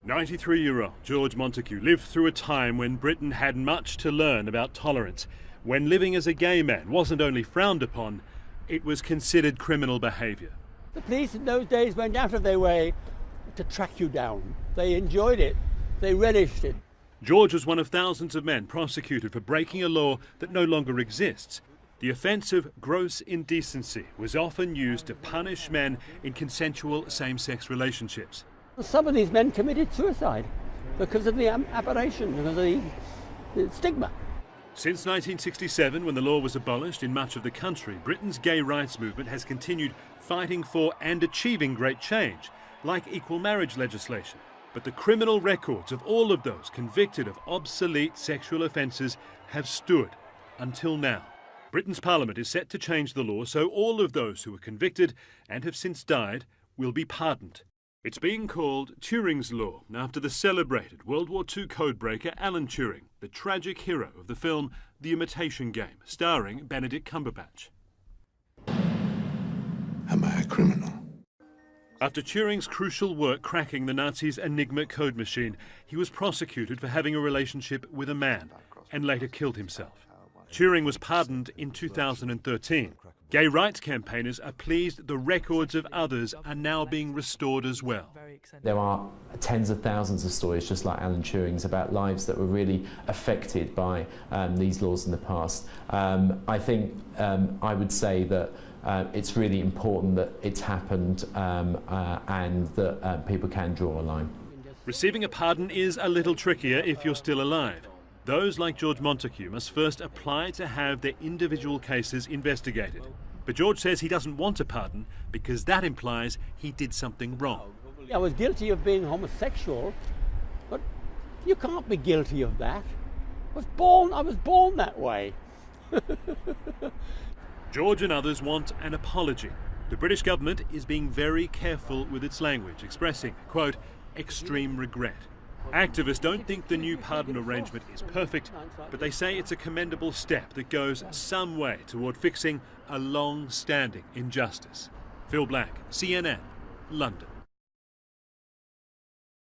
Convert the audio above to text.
93-year-old George Montagu lived through a time when Britain had much to learn about tolerance, when living as a gay man wasn't only frowned upon, it was considered criminal behaviour. The police in those days went out of their way to track you down. They enjoyed it. They relished it. George was one of thousands of men prosecuted for breaking a law that no longer exists. The offence of gross indecency was often used to punish men in consensual same-sex relationships. Some of these men committed suicide because of the aberration, because of the stigma. Since 1967, when the law was abolished in much of the country, Britain's gay rights movement has continued fighting for and achieving great change, like equal marriage legislation. But the criminal records of all of those convicted of obsolete sexual offences have stood until now. Britain's Parliament is set to change the law so all of those who were convicted and have since died will be pardoned. It's being called Turing's Law, after the celebrated World War II codebreaker Alan Turing, the tragic hero of the film The Imitation Game, starring Benedict Cumberbatch. Am I a criminal? After Turing's crucial work cracking the Nazis' Enigma code machine, he was prosecuted for having a relationship with a man and later killed himself. Turing was pardoned in 2013. Gay rights campaigners are pleased the records of others are now being restored as well. There are tens of thousands of stories just like Alan Turing's about lives that were really affected by these laws in the past. I think I would say that it's really important that it's happened and that people can draw a line. Receiving a pardon is a little trickier if you're still alive. Those like George Montagu must first apply to have their individual cases investigated. But George says he doesn't want a pardon because that implies he did something wrong. I was guilty of being homosexual, but you can't be guilty of that. I was born that way. George and others want an apology. The British government is being very careful with its language, expressing, quote, extreme regret. Activists don't think the new pardon arrangement is perfect, but they say it's a commendable step that goes some way toward fixing a long-standing injustice. Phil Black, CNN, London.